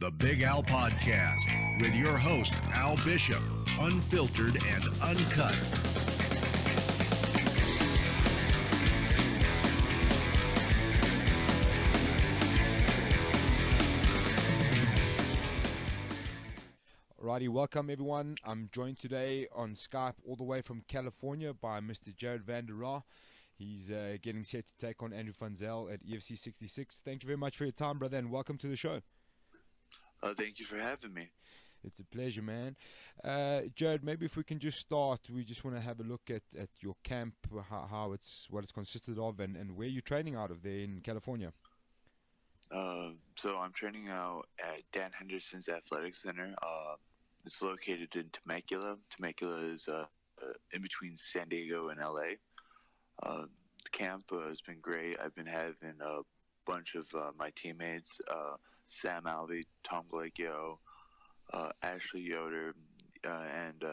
the BigAl Podcast with your host, Al Bishop, unfiltered and uncut. Alrighty, welcome everyone. I'm joined today on Skype all the way from California by Mr. Vanderaa. He's getting set to take on Andrew Vanderaa at EFC 66. Thank you very much for your time, brother, and welcome to the show. Thank you for having me. It's a pleasure, man. Jared, maybe if we can just start, we just want to have a look at your camp, what it's consisted of, and where you're training out of there in California. So I'm training out at Dan Henderson's Athletic Center. It's located in Temecula. Temecula is in between San Diego and LA. The camp has been great. I've been having a bunch of my teammates, Sam Alvey, Tom Glacchio, Ashley Yoder, and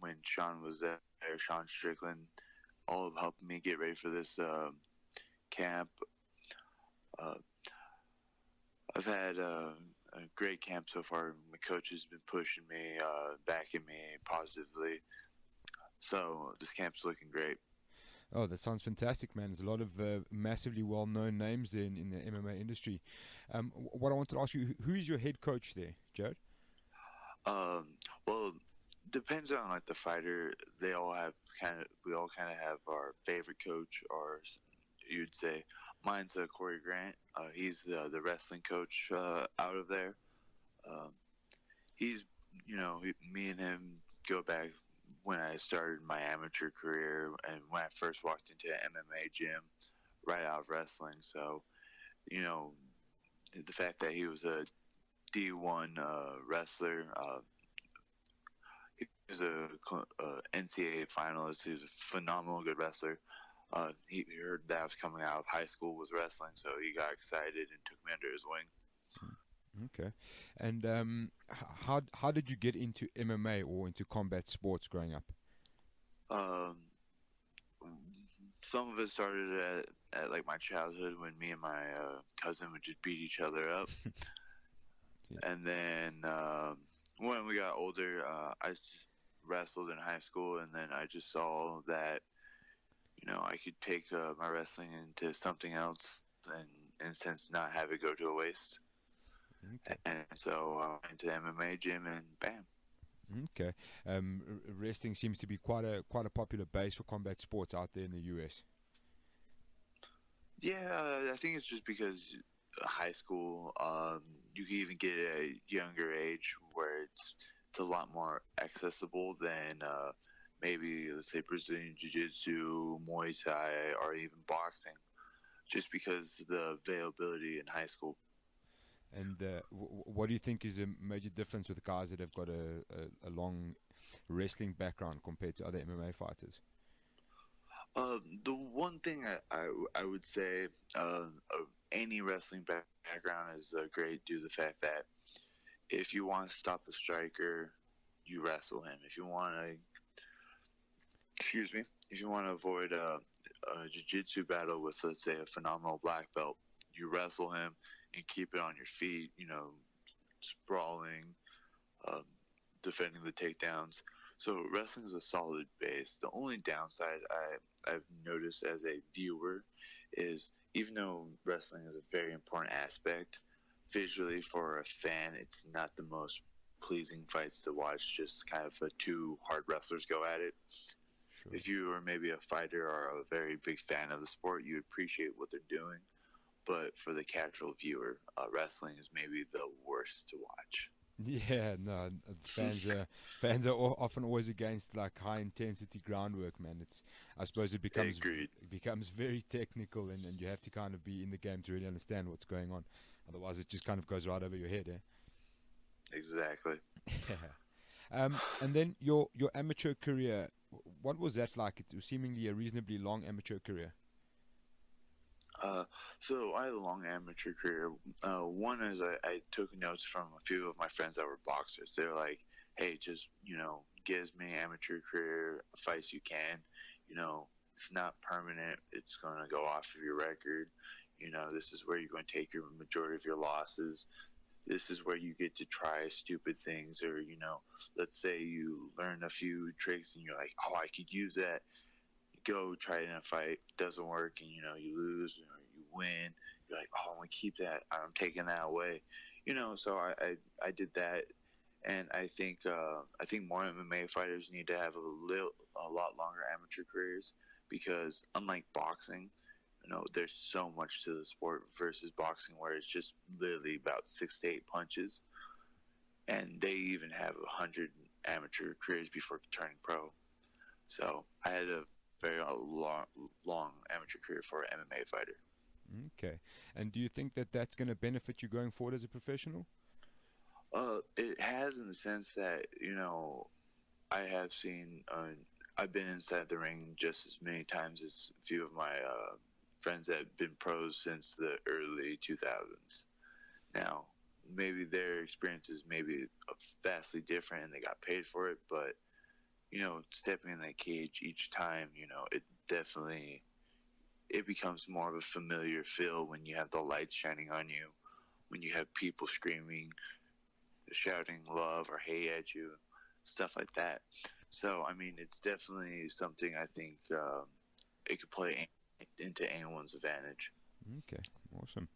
when Sean was there, Sean Strickland, all of helping me get ready for this camp. I've had a great camp so far. My coach has been pushing me, backing me positively. So this camp's looking great. Oh, that sounds fantastic, man. There's a lot of massively well-known names there in the MMA industry. What I wanted to ask you, who is your head coach there, Jared? Well, depends on like the fighter. We all kind of have our favorite coach, or you'd say mine's Corey Grant. He's the wrestling coach out of there. He's, me and him go back when I started my amateur career and when I first walked into an MMA gym right out of wrestling. So, the fact that he was a D1 wrestler, he was a NCAA finalist. He was a phenomenal good wrestler. He heard that I was coming out of high school, was wrestling, so he got excited and took me under his wing. Okay. And how did you get into MMA or into combat sports growing up? Some of it started at like my childhood when me and my cousin would just beat each other up. Yeah. And then when we got older, I just wrestled in high school, and then I just saw that I could take my wrestling into something else and in a sense not have it go to a waste. Okay. And so I went to MMA gym and bam. Okay. Wrestling seems to be quite a popular base for combat sports out there in the US. Yeah, I think it's just because high school, you can even get at a younger age where it's a lot more accessible than maybe, let's say, Brazilian Jiu-Jitsu, Muay Thai, or even boxing, just because of the availability in high school. And what do you think is a major difference with guys that have got a long wrestling background compared to other MMA fighters? The one thing I would say any wrestling background is great due to the fact that if you want to stop a striker, you wrestle him. If you want to avoid a jiu-jitsu battle with, let's say, a phenomenal black belt, you wrestle him and keep it on your feet, sprawling, defending the takedowns. So wrestling is a solid base. The only downside I've noticed as a viewer is, even though wrestling is a very important aspect, visually for a fan, it's not the most pleasing fights to watch, just kind of two hard wrestlers go at it. Sure. If you are maybe a fighter or a very big fan of the sport, you appreciate what they're doing. But for the casual viewer, wrestling is maybe the worst to watch. Yeah, no, fans are often always against like high intensity groundwork, man. I suppose it becomes very technical, and you have to kind of be in the game to really understand what's going on. Otherwise, it just kind of goes right over your head, eh? Exactly. And then your amateur career, what was that like? It was seemingly a reasonably long amateur career. So I had a long amateur career. One is I took notes from a few of my friends that were boxers. They were like, hey, just, get as many amateur career fights you can. It's not permanent. It's going to go off of your record. This is where you're going to take your majority of your losses. this is where you get to try stupid things, or let's say you learn a few tricks and you're like, oh, I could use that. You go try it in a fight, doesn't work, and you lose or you win. You're like, oh, I'm gonna keep that. I'm taking that away. So I did that, and I think more MMA fighters need to have a lot longer amateur careers, because unlike boxing, there's so much to the sport versus boxing, where it's just literally about 6 to 8 punches, and they even have 100 amateur careers before turning pro. So I had a very long amateur career for an MMA fighter. Okay. And do you think that that's going to benefit you going forward as a professional? It has, in the sense that, I have seen, I've been inside the ring just as many times as a few of my friends that have been pros since the early 2000s. Now, maybe their experiences may be vastly different and they got paid for it, but, stepping in that cage each time, it becomes more of a familiar feel when you have the lights shining on you, when you have people screaming, shouting love or hate at you, stuff like that. So, it's definitely something I think it could play into anyone's advantage. Okay, awesome.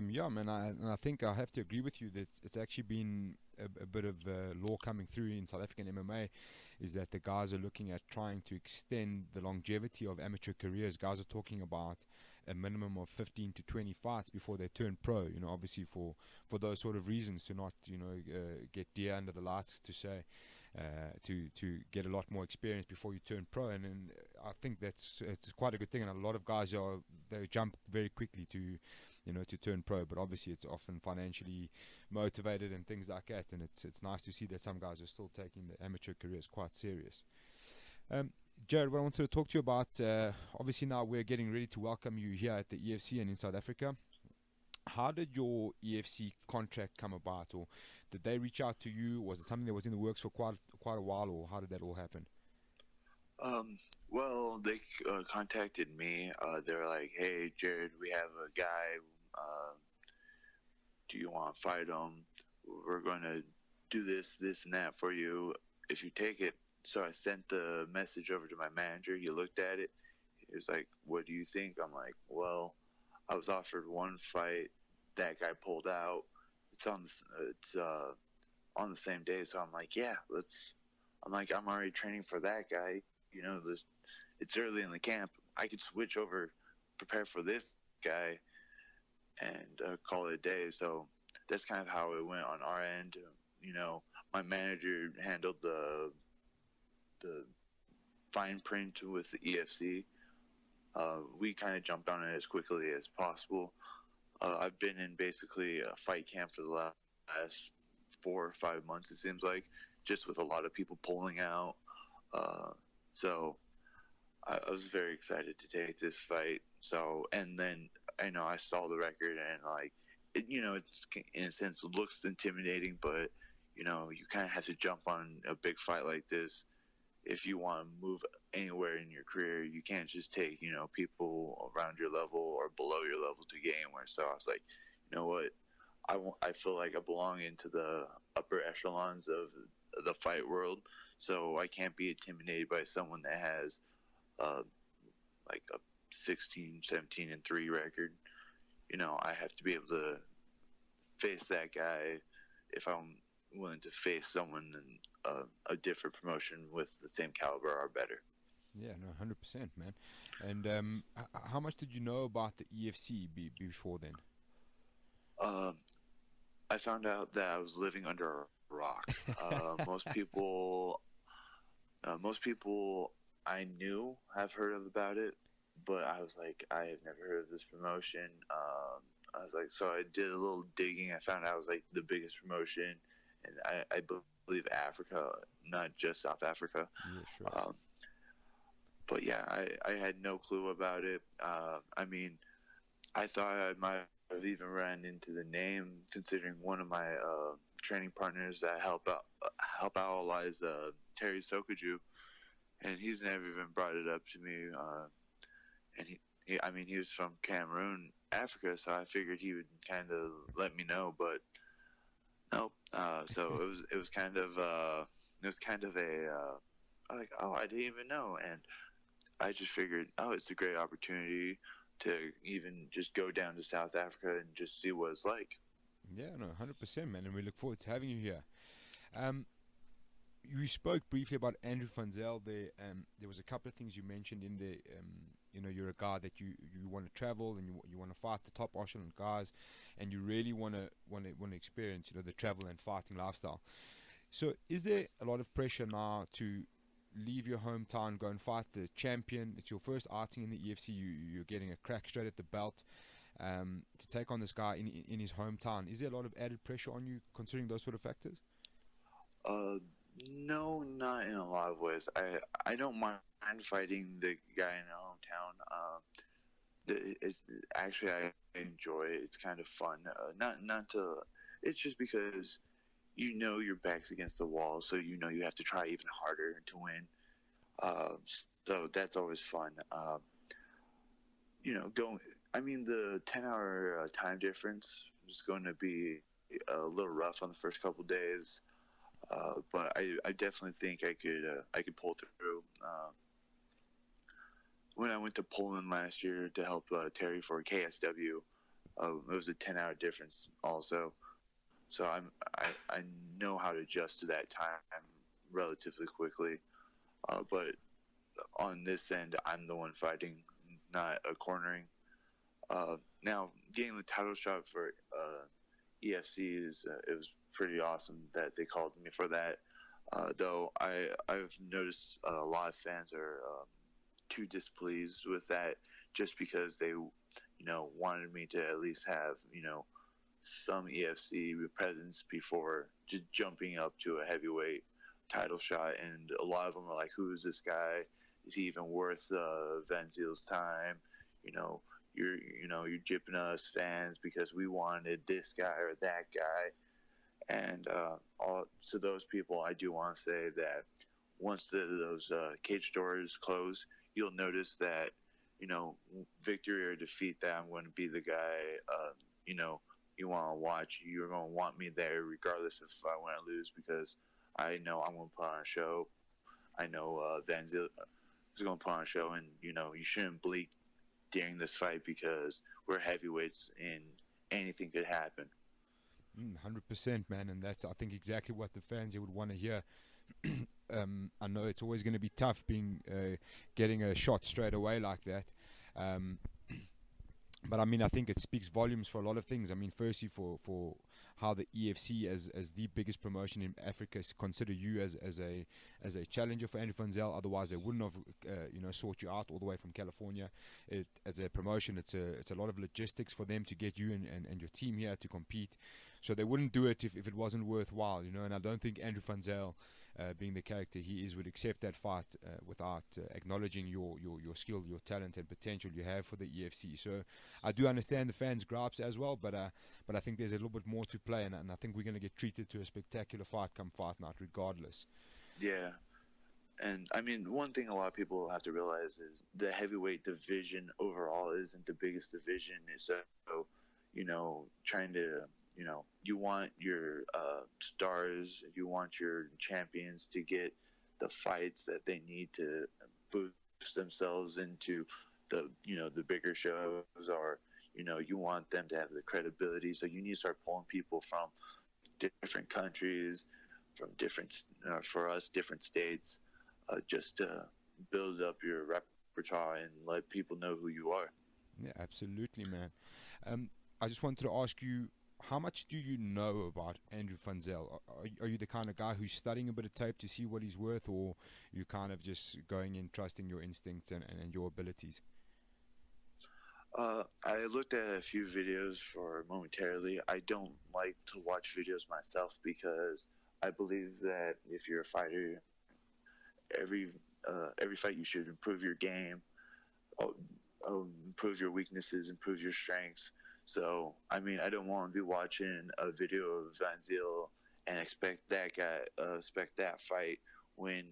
Yeah, man, I think I have to agree with you that it's actually been a bit of law coming through in South African MMA, is that the guys are looking at trying to extend the longevity of amateur careers. Guys are talking about a minimum of 15 to 20 fights before they turn pro, obviously for those sort of reasons, to not, get deer under the lights, to say, to get a lot more experience before you turn pro. And I think it's quite a good thing, and a lot of guys they jump very quickly to turn pro, but obviously it's often financially motivated and things like that, and it's nice to see that some guys are still taking the amateur careers quite serious. Jared, what I wanted to talk to you about, obviously now we're getting ready to welcome you here at the EFC and in South Africa. How did your EFC contract come about, or did they reach out to you? Was it something that was in the works for quite a while, or how did that all happen? Well, they contacted me. They were like, hey, Jared, we have a guy. Do you want to fight him? We're going to do this, and that for you if you take it. So I sent the message over to my manager. He looked at it. He was like, what do you think? I'm like, well, I was offered one fight. That guy pulled out. It's on the same day. So I'm like, yeah, I'm already training for that guy. It's early in the camp. I could switch over, prepare for this guy, and call it a day. So that's kind of how it went on our end. My manager handled the fine print with the EFC. We kind of jumped on it as quickly as possible. I've been in basically a fight camp for the last 4 or 5 months, it seems like, just with a lot of people pulling out. So I was very excited to take this fight. So, and then I saw the record, and it's in a sense looks intimidating, but you kind of have to jump on a big fight like this if you want to move anywhere in your career. You can't just take people around your level or below your level to get anywhere. So I was like, you know what, I feel like I belong into the upper echelons of the fight world, so I can't be intimidated by someone that has like a 16, 17 and 3 record. I have to be able to face that guy if I'm willing to face someone in a different promotion with the same caliber or better. Yeah, no, 100%, man. And how much did you know about the EFC before then? I found out that I was living under a rock. Most people I knew have heard about it, but I was like, I have never heard of this promotion. I was like, so I did a little digging. I found out it was like the biggest promotion, and I believe Africa, not just South Africa. Yeah, sure. But yeah, I had no clue about it. I thought I might have even ran into the name, considering one of my training partners that help out a lot is Terry Sokoju, and he's never even brought it up to me. And he was from Cameroon, Africa, so I figured he would kind of let me know. But Nope. So it was kind of a like, oh, I didn't even know, and I just figured, oh, it's a great opportunity to even just go down to South Africa and just see what it's like. Yeah, no, 100%, man, and we look forward to having you here. Um, you spoke briefly about Andrew van Zyl there. There was a couple of things you mentioned in there. You know, you're a guy that you want to travel and you want to fight the top echelon guys, and you really want to experience, you know, the travel and fighting lifestyle. So, is there a lot of pressure now to leave your hometown, go and fight the champion? It's your first outing in the EFC. You're getting a crack straight at the belt. To take on this guy in his hometown, is there a lot of added pressure on you considering those sort of factors? No, not in a lot of ways. I don't mind fighting the guy in our hometown. It's actually, I enjoy it. It's kind of fun. Not to. It's just because you know your back's against the wall, so you know you have to try even harder to win. So that's always fun. You know, I mean, the 10-hour time difference is going to be a little rough on the first couple days. But I definitely think I could pull through. When I went to Poland last year to help Terry for KSW, it was a 10-hour difference also. So I know how to adjust to that time relatively quickly. But on this end, I'm the one fighting, not cornering. Now, getting the title shot for EFC it was pretty awesome that they called me for that. Though I've noticed a lot of fans are too displeased with that, just because they, you know, wanted me to at least have, you know, some EFC presence before just jumping up to a heavyweight title shot. And a lot of them are like, "Who is this guy? Is he even worth Van Zyl's time? You know, you're gypping us fans because we wanted this guy or that guy." And to those people, I do want to say that once those cage doors close, you'll notice that, you know, victory or defeat, that I'm going to be the guy, you know, you want to watch. You're going to want me there regardless if I win or lose, because I know I'm going to put on a show. I know Van Zyl is going to put on a show, and, you know, you shouldn't blink during this fight because we're heavyweights and anything could happen. 100%, man, and that's, I think, exactly what the fans would want to hear. I know it's always going to be tough getting a shot straight away like that. But I mean, I think it speaks volumes for a lot of things. I mean, firstly, for how the EFC as the biggest promotion in Africa consider you as a challenger for Andrew van Zyl. Otherwise, they wouldn't have sought you out all the way from California. As a promotion, it's a lot of logistics for them to get you and your team here to compete. So they wouldn't do it if it wasn't worthwhile, you know. And I don't think Andrew van Zyl, being the character he is, would accept that fight without acknowledging your skill, your talent, and potential you have for the EFC. So I do understand the fans' gripes as well, but I think there's a little bit more to play, and I think we're going to get treated to a spectacular fight come fight night, regardless. Yeah. And I mean, one thing a lot of people have to realize is the heavyweight division overall isn't the biggest division. So, you know, trying to, you know, you want your stars, you want your champions to get the fights that they need to boost themselves into the, you know, the bigger shows, or, you know, you want them to have the credibility. So you need to start pulling people from different countries, from different, for us, different states, just to build up your repertoire and let people know who you are. Yeah, absolutely, man. I just wanted to ask you, how much do you know about Andrew van Zyl? Are you the kind of guy who's studying a bit of tape to see what he's worth, or you kind of just going in trusting your instincts and your abilities? I looked at a few videos for momentarily. I don't like to watch videos myself because I believe that if you're a fighter, every fight you should improve your game, improve your weaknesses, improve your strengths. So, I mean, I don't want to be watching a video of Van Zyl and expect that fight when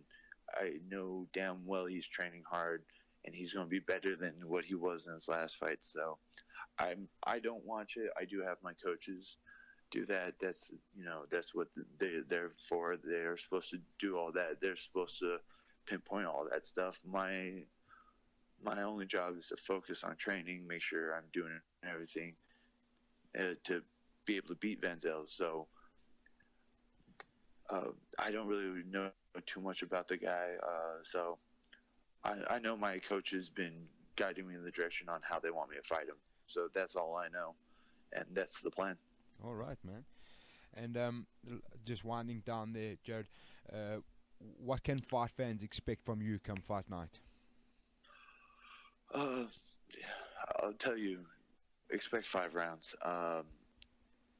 I know damn well he's training hard and he's going to be better than what he was in his last fight. So I don't watch it. I do have my coaches, do that. That's that's what they're for. They're supposed to do all that. They're supposed to pinpoint all that stuff. My only job is to focus on training, make sure I'm doing everything to be able to beat Vanderaa. So I don't really know too much about the guy. So I know my coach has been guiding me in the direction on how they want me to fight him. So that's all I know, and that's the plan. All right, man. And just winding down there, Jared, what can fight fans expect from you come fight night? I'll tell you, expect 5 rounds.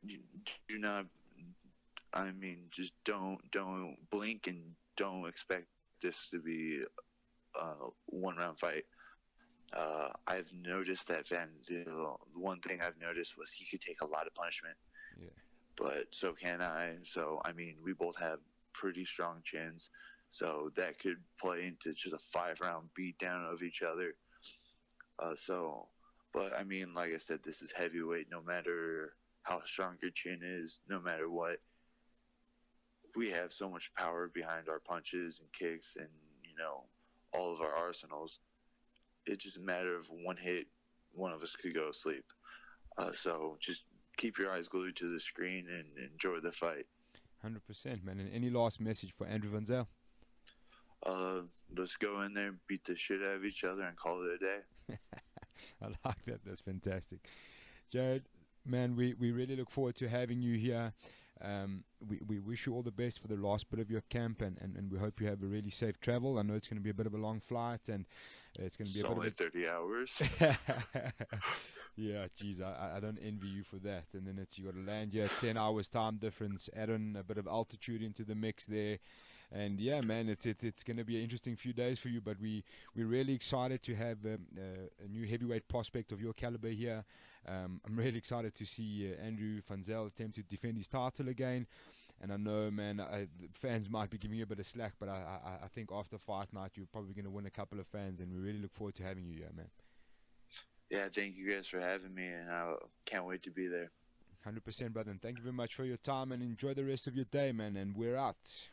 Do not. I mean, just don't blink and don't expect this to be a 1-round fight. I've noticed that Vanderaa, one thing I've noticed was he could take a lot of punishment. Yeah. But so can I. So, I mean, we both have pretty strong chins. So that could play into just a 5-round beatdown of each other. But I mean, like I said, this is heavyweight. No matter how strong your chin is, no matter what, we have so much power behind our punches and kicks and, all of our arsenals. It's just a matter of one hit, one of us could go to sleep. So just keep your eyes glued to the screen and enjoy the fight. 100%, man. And any last message for Andrew Vanderaa? Let's go in there, beat the shit out of each other, and call it a day. I like that. That's fantastic. Jared, man, we really look forward to having you here. We wish you all the best for the last bit of your camp, and we hope you have a really safe travel. I know it's going to be a bit of a long flight, and it's going to be a bit only of 30 hours. Yeah, geez, I don't envy you for that. And then you got to land here, 10 hours time difference, add on a bit of altitude into the mix there. And yeah, man, it's going to be an interesting few days for you, but we're really excited to have a new heavyweight prospect of your caliber here. I'm really excited to see Andrew Vanderaa attempt to defend his title again. And I know, man, the fans might be giving you a bit of slack, but I think after fight night, you're probably going to win a couple of fans, and we really look forward to having you here, man. Yeah, thank you guys for having me, and I can't wait to be there. 100%, brother, and thank you very much for your time, and enjoy the rest of your day, man, and we're out.